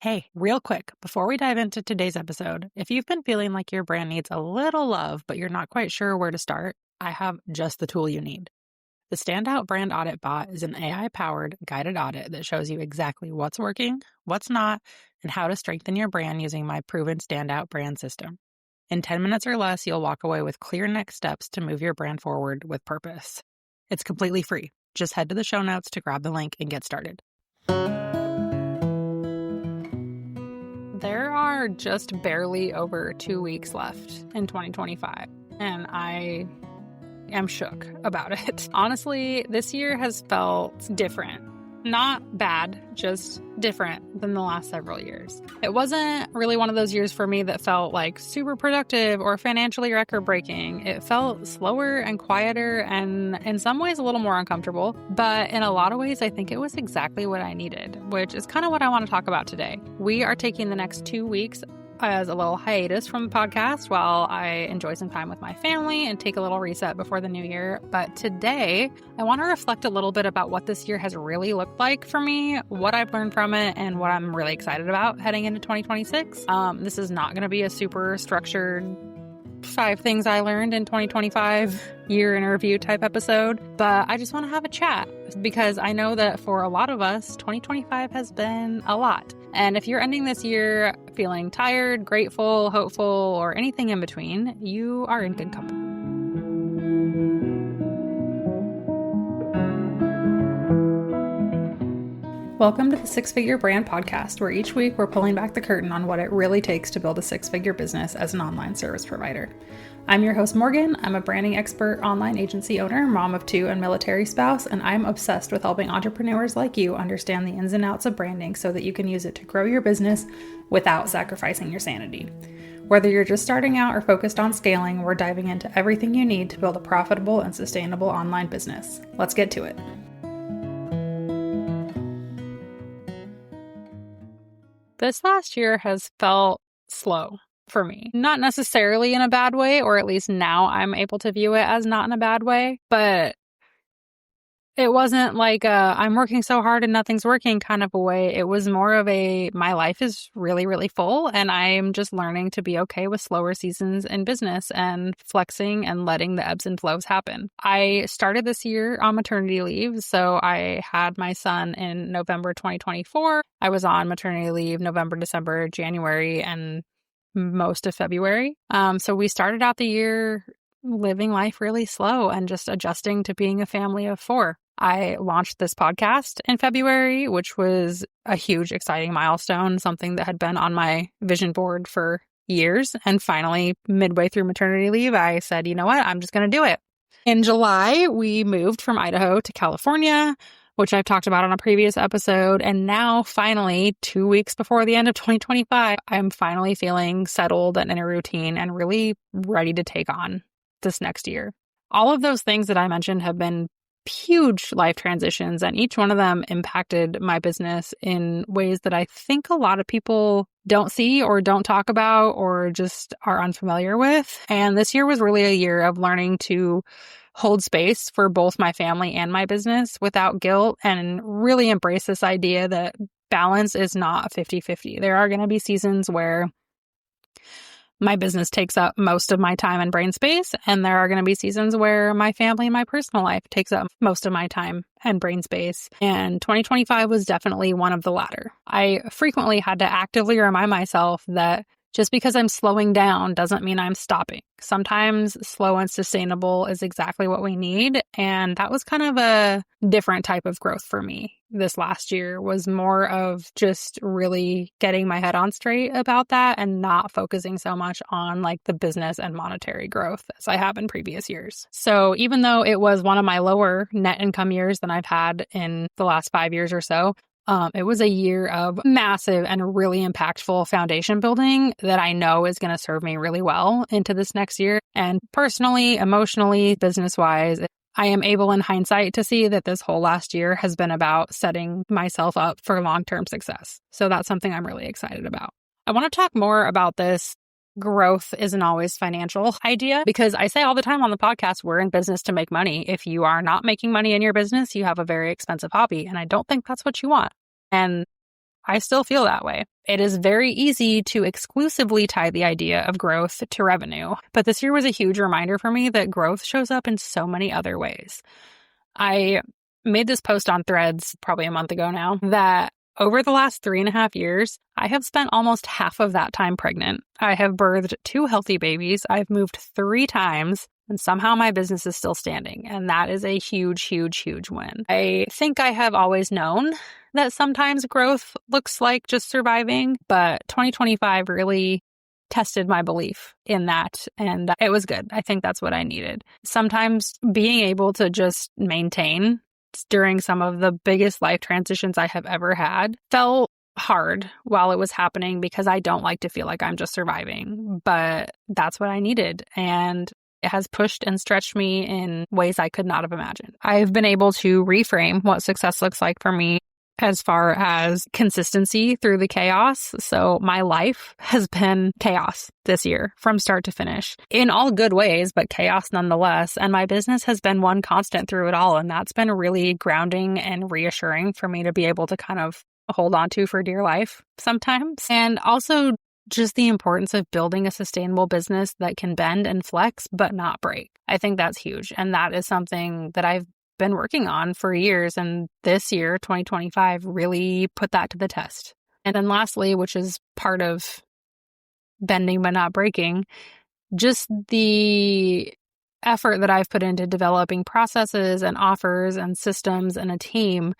Hey, real quick, before we dive into today's episode, if you've been feeling like your brand needs a little love, but you're not quite sure where to start, I have just the tool you need. The Standout Brand Audit Bot is an AI-powered guided audit that shows you exactly what's working, what's not, and how to strengthen your brand using my proven Standout brand system. In 10 minutes or less, you'll walk away with clear next steps to move your brand forward with purpose. It's completely free. Just head to the show notes to grab the link and get started. There are just barely over 2 weeks left in 2025, and I am shook about it. Honestly, this year has felt different. Not bad, just different than the last several years. It wasn't really one of those years for me that felt like super productive or financially record-breaking. It felt slower and quieter and in some ways a little more uncomfortable. But in a lot of ways, I think it was exactly what I needed, which is kind of what I want to talk about today. We are taking the next 2 weeks as a little hiatus from the podcast while I enjoy some time with my family and take a little reset before the new year. But today, I want to reflect a little bit about what this year has really looked like for me, what I've learned from it, and what I'm really excited about heading into 2026. This is not going to be a super structured 5 things I learned in 2025 year in review type episode, but I just want to have a chat because I know that for a lot of us, 2025 has been a lot. And if you're ending this year feeling tired, grateful, hopeful, or anything in between, you are in good company. Welcome to the Six Figure Brand Podcast, where each week we're pulling back the curtain on what it really takes to build a six-figure business as an online service provider. I'm your host, Morgan. I'm a branding expert, online agency owner, mom of 2, and military spouse, and I'm obsessed with helping entrepreneurs like you understand the ins and outs of branding so that you can use it to grow your business without sacrificing your sanity. Whether you're just starting out or focused on scaling, we're diving into everything you need to build a profitable and sustainable online business. Let's get to it. This last year has felt slow for me. Not necessarily in a bad way, or at least now I'm able to view it as not in a bad way, but it wasn't like I'm working so hard and nothing's working kind of a way. It was more of a my life is really, really full and I'm just learning to be okay with slower seasons in business and flexing and letting the ebbs and flows happen. I started this year on maternity leave. So I had my son in November 2024. I was on maternity leave November, December, January, and most of February. So we started out the year living life really slow and just adjusting to being a family of 4. I launched this podcast in February, which was a huge, exciting milestone, something that had been on my vision board for years. And finally, midway through maternity leave, I said, you know what, I'm just going to do it. In July, we moved from Idaho to California, which I've talked about on a previous episode. And now, finally, 2 weeks before the end of 2025, I'm finally feeling settled and in a routine and really ready to take on this next year. All of those things that I mentioned have been huge life transitions, and each one of them impacted my business in ways that I think a lot of people don't see or don't talk about or just are unfamiliar with. And this year was really a year of learning to hold space for both my family and my business without guilt and really embrace this idea that balance is not 50-50. There are going to be seasons where my business takes up most of my time and brain space, and there are going to be seasons where my family and my personal life takes up most of my time and brain space. And 2025 was definitely one of the latter. I frequently had to actively remind myself that just because I'm slowing down doesn't mean I'm stopping. Sometimes slow and sustainable is exactly what we need. And that was kind of a different type of growth for me. This last year was more of just really getting my head on straight about that and not focusing so much on like the business and monetary growth as I have in previous years. So even though it was one of my lower net income years than I've had in the last 5 years or so, it was a year of massive and really impactful foundation building that I know is going to serve me really well into this next year. And personally, emotionally, business-wise, I am able in hindsight to see that this whole last year has been about setting myself up for long-term success. So that's something I'm really excited about. I want to talk more about this growth isn't always financial idea because I say all the time on the podcast, we're in business to make money. If you are not making money in your business, you have a very expensive hobby. And I don't think that's what you want. And I still feel that way. It is very easy to exclusively tie the idea of growth to revenue, but this year was a huge reminder for me that growth shows up in so many other ways. I made this post on Threads probably a month ago now that over the last 3.5 years, I have spent almost half of that time pregnant. I have birthed 2 healthy babies. I've moved 3 times, and somehow my business is still standing. And that is a huge, huge, huge win. I think I have always known that sometimes growth looks like just surviving, but 2025 really tested my belief in that, and it was good. I think that's what I needed. Sometimes being able to just maintain during some of the biggest life transitions I have ever had felt hard while it was happening because I don't like to feel like I'm just surviving, but that's what I needed. And it has pushed and stretched me in ways I could not have imagined. I've been able to reframe what success looks like for me as far as consistency through the chaos. So my life has been chaos this year from start to finish in all good ways, but chaos nonetheless. And my business has been one constant through it all. And that's been really grounding and reassuring for me to be able to kind of hold on to for dear life sometimes. And also just the importance of building a sustainable business that can bend and flex, but not break. I think that's huge. And that is something that I've been working on for years, and this year 2025 really put that to the test. And then lastly, which is part of bending but not breaking, just the effort that I've put into developing processes and offers and systems and a team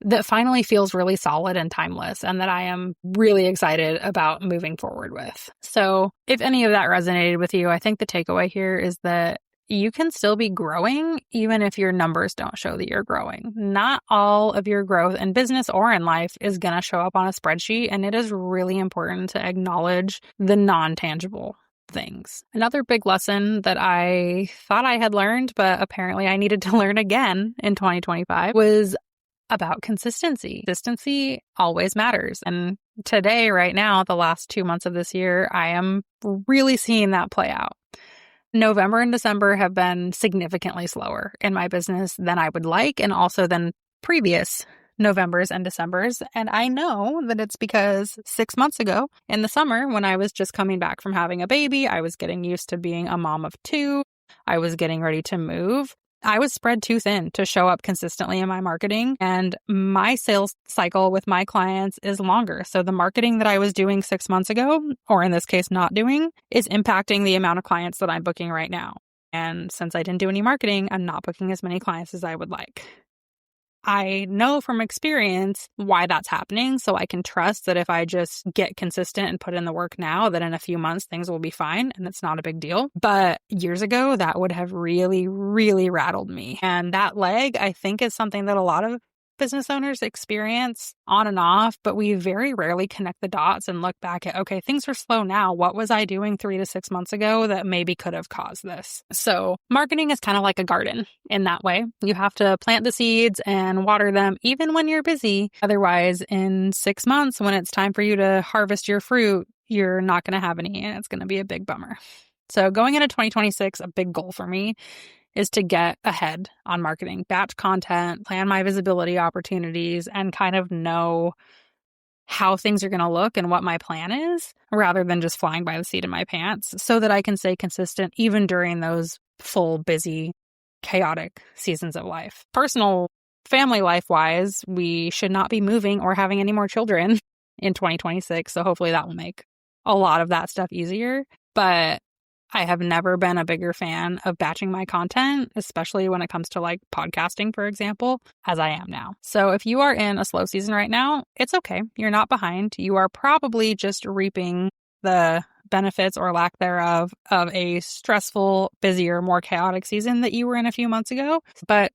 that finally feels really solid and timeless, and that I am really excited about moving forward with. So if any of that resonated with you, I think the takeaway here is that you can still be growing even if your numbers don't show that you're growing. Not all of your growth in business or in life is going to show up on a spreadsheet, and it is really important to acknowledge the non-tangible things. Another big lesson that I thought I had learned, but apparently I needed to learn again in 2025 was about consistency. Consistency always matters. And today, right now, the last 2 months of this year, I am really seeing that play out. November and December have been significantly slower in my business than I would like, and also than previous Novembers and Decembers. And I know that it's because 6 months ago in the summer, when I was just coming back from having a baby, I was getting used to being a mom of 2. I was getting ready to move. I was spread too thin to show up consistently in my marketing, and my sales cycle with my clients is longer. So the marketing that I was doing 6 months ago, or in this case not doing, is impacting the amount of clients that I'm booking right now. And since I didn't do any marketing, I'm not booking as many clients as I would like. I know from experience why that's happening, so I can trust that if I just get consistent and put in the work now, that in a few months things will be fine and it's not a big deal. But years ago, that would have really, really rattled me. And that leg, I think, is something that a lot of business owners experience on and off, but we very rarely connect the dots and look back at, okay, things are slow now. What was I doing 3 to 6 months ago that maybe could have caused this? So marketing is kind of like a garden in that way. You have to plant the seeds and water them even when you're busy. Otherwise, in 6 months, when it's time for you to harvest your fruit, you're not going to have any, and it's going to be a big bummer. So going into 2026, a big goal for me is to get ahead on marketing, batch content, plan my visibility opportunities, and kind of know how things are going to look and what my plan is, rather than just flying by the seat of my pants, so that I can stay consistent even during those full, busy, chaotic seasons of life. Personal, family life-wise, we should not be moving or having any more children in 2026, so hopefully that will make a lot of that stuff easier. But I have never been a bigger fan of batching my content, especially when it comes to like podcasting, for example, as I am now. So if you are in a slow season right now, it's okay. You're not behind. You are probably just reaping the benefits or lack thereof of a stressful, busier, more chaotic season that you were in a few months ago. But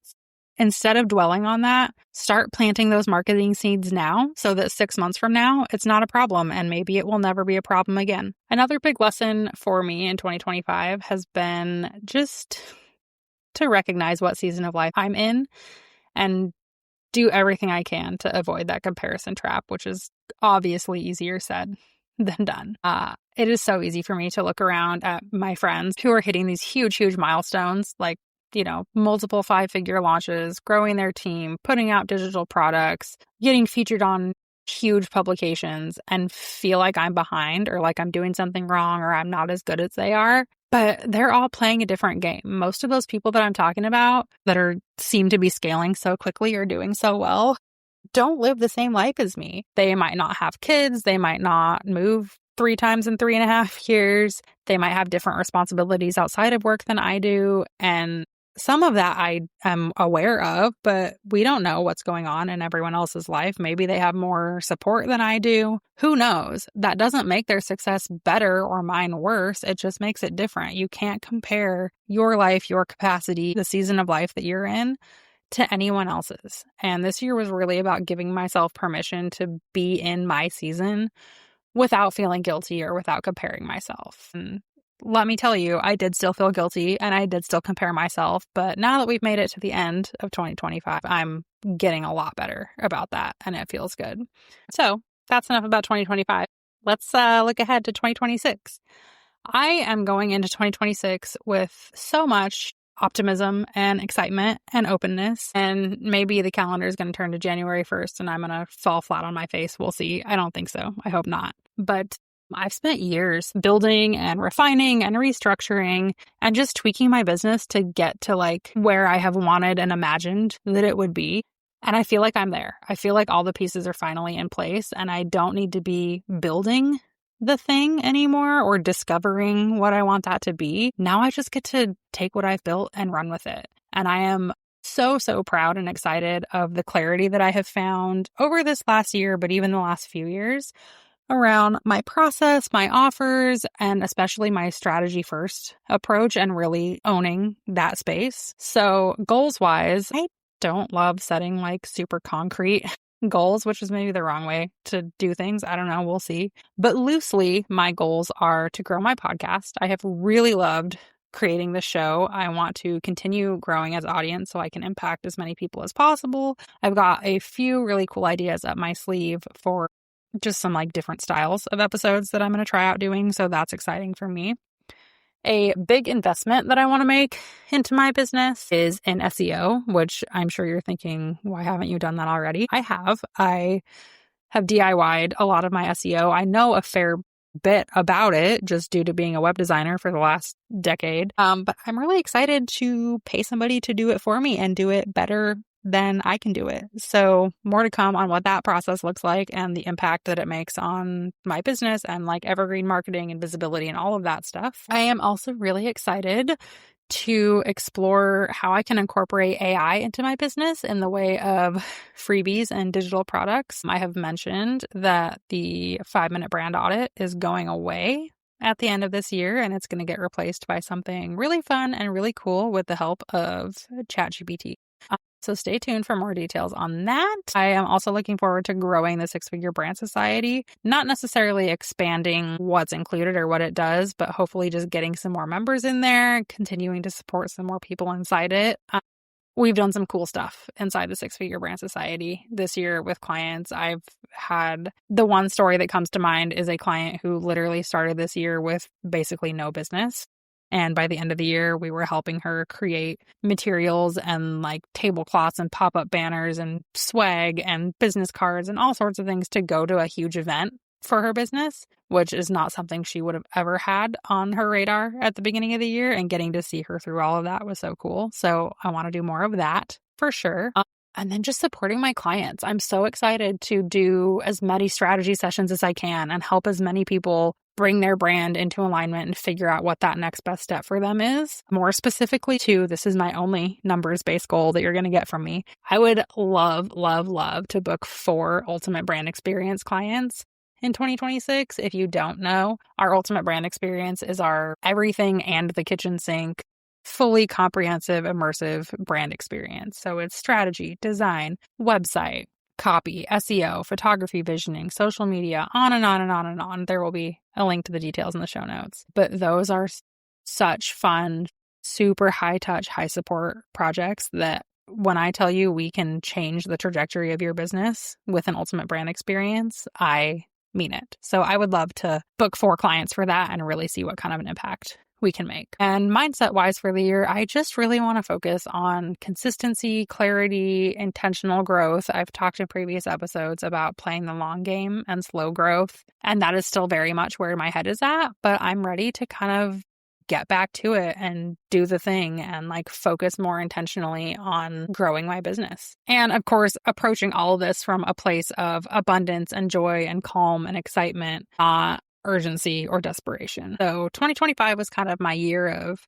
instead of dwelling on that, start planting those marketing seeds now so that 6 months from now, it's not a problem, and maybe it will never be a problem again. Another big lesson for me in 2025 has been just to recognize what season of life I'm in and do everything I can to avoid that comparison trap, which is obviously easier said than done. It is so easy for me to look around at my friends who are hitting these huge, huge milestones, like multiple 5-figure launches, growing their team, putting out digital products, getting featured on huge publications and feel like I'm behind or like I'm doing something wrong or I'm not as good as they are. But they're all playing a different game. Most of those people that I'm talking about that seem to be scaling so quickly or doing so well don't live the same life as me. They might not have kids. They might not move 3 times in 3.5 years. They might have different responsibilities outside of work than I do. And some of that I am aware of, but we don't know what's going on in everyone else's life. Maybe they have more support than I do. Who knows? That doesn't make their success better or mine worse. It just makes it different. You can't compare your life, your capacity, the season of life that you're in to anyone else's. And this year was really about giving myself permission to be in my season without feeling guilty or without comparing myself. And let me tell you, I did still feel guilty and I did still compare myself. But now that we've made it to the end of 2025, I'm getting a lot better about that and it feels good. So that's enough about 2025. Let's look ahead to 2026. I am going into 2026 with so much optimism and excitement and openness. And maybe the calendar is going to turn to January 1st and I'm going to fall flat on my face. We'll see. I don't think so. I hope not. But I've spent years building and refining and restructuring and just tweaking my business to get to like where I have wanted and imagined that it would be. And I feel like I'm there. I feel like all the pieces are finally in place and I don't need to be building the thing anymore or discovering what I want that to be. Now I just get to take what I've built and run with it. And I am so proud and excited of the clarity that I have found over this last year, but even the last few years around my process, my offers, and especially my strategy first approach and really owning that space. So goals wise, I don't love setting like super concrete goals, which is maybe the wrong way to do things. I don't know. We'll see. But loosely, my goals are to grow my podcast. I have really loved creating the show. I want to continue growing as audience so I can impact as many people as possible. I've got a few really cool ideas up my sleeve for just some like different styles of episodes that I'm going to try out doing. So that's exciting for me. A big investment that I want to make into my business is in SEO, which I'm sure you're thinking, why haven't you done that already? I have DIY'd a lot of my SEO. I know a fair bit about it just due to being a web designer for the last decade. But I'm really excited to pay somebody to do it for me and do it better than I can do it. So more to come on what that process looks like and the impact that it makes on my business and like evergreen marketing and visibility and all of that stuff. I am also really excited to explore how I can incorporate AI into my business in the way of freebies and digital products. I have mentioned that the 5-minute brand audit is going away at the end of this year, and it's going to get replaced by something really fun and really cool with the help of ChatGPT. So stay tuned for more details on that. I am also looking forward to growing the 6-Figure Brand Society, not necessarily expanding what's included or what it does, but hopefully just getting some more members in there, continuing to support some more people inside it. We've done some cool stuff inside the 6-Figure Brand Society this year with clients. I've had the one story that comes to mind is a client who literally started this year with basically no business. And by the end of the year, we were helping her create materials and like tablecloths and pop-up banners and swag and business cards and all sorts of things to go to a huge event for her business, which is not something she would have ever had on her radar at the beginning of the year. And getting to see her through all of that was so cool. So I want to do more of that for sure. And then just supporting my clients. I'm so excited to do as many strategy sessions as I can and help as many people bring their brand into alignment and figure out what that next best step for them is. More specifically, too, this is my only numbers-based goal that you're going to get from me. I would love to book 4 Ultimate Brand Experience clients in 2026. If you don't know, our Ultimate Brand Experience is our everything and the kitchen sink, fully comprehensive, immersive brand experience. So it's strategy, design, website, copy, SEO, photography, visioning, social media, on and on and on and on. There will be a link to the details in the show notes. But those are such fun, super high touch, high support projects that when I tell you we can change the trajectory of your business with an Ultimate Brand Experience, I mean it. So I would love to book 4 clients for that and really see what kind of an impact we can make. And mindset wise for the year, I just really want to focus on consistency, clarity, intentional growth. I've talked in previous episodes about playing the long game and slow growth, and that is still very much where my head is at, but I'm ready to kind of get back to it and do the thing and like focus more intentionally on growing my business. And of course, approaching all of this from a place of abundance and joy and calm and excitement, not urgency or desperation. So 2025 was kind of my year of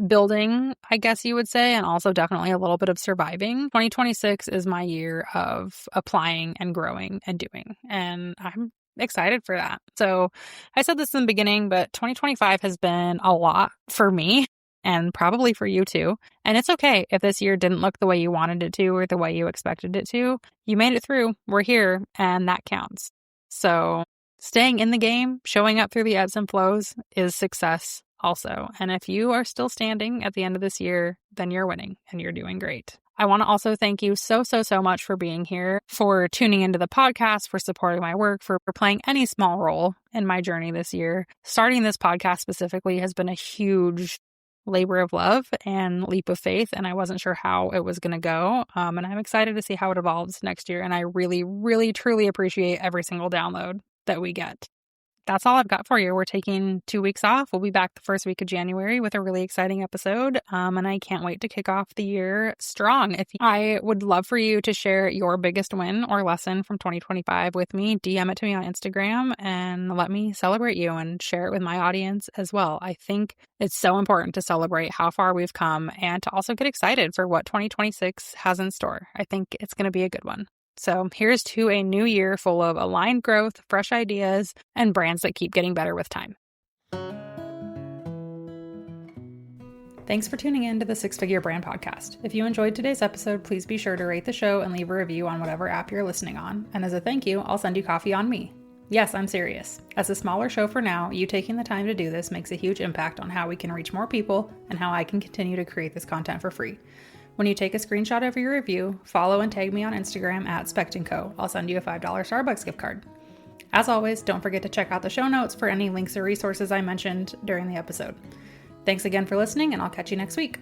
building, I guess you would say, and also definitely a little bit of surviving. 2026 is my year of applying and growing and doing. And I'm excited for that. So I said this in the beginning, but 2025 has been a lot for me and probably for you too. And it's okay if this year didn't look the way you wanted it to or the way you expected it to. You made it through. We're here, and that counts. So staying in the game, showing up through the ebbs and flows is success also. And if you are still standing at the end of this year, then you're winning and you're doing great. I want to also thank you so much for being here, for tuning into the podcast, for supporting my work, for playing any small role in my journey this year. Starting this podcast specifically has been a huge labor of love and leap of faith, and I wasn't sure how it was going to go. And I'm excited to see how it evolves next year. And I really, truly appreciate every single download that we get. That's all I've got for you. We're taking 2 weeks off. We'll be back the first week of January with a really exciting episode. And I can't wait to kick off the year strong. I would love for you to share your biggest win or lesson from 2025 with me. DM it to me on Instagram and let me celebrate you and share it with my audience as well. I think it's so important to celebrate how far we've come and to also get excited for what 2026 has in store. I think it's going to be a good one. So here's to a new year full of aligned growth, fresh ideas, and brands that keep getting better with time. Thanks for tuning in to the Six Figure Brand Podcast. If you enjoyed today's episode, please be sure to rate the show and leave a review on whatever app you're listening on. And as a thank you, I'll send you coffee on me. Yes, I'm serious. As a smaller show for now, you taking the time to do this makes a huge impact on how we can reach more people and how I can continue to create this content for free. When you take a screenshot of your review, follow and tag me on Instagram at @SpectandCo. I'll send you a $5 Starbucks gift card. As always, don't forget to check out the show notes for any links or resources I mentioned during the episode. Thanks again for listening, and I'll catch you next week.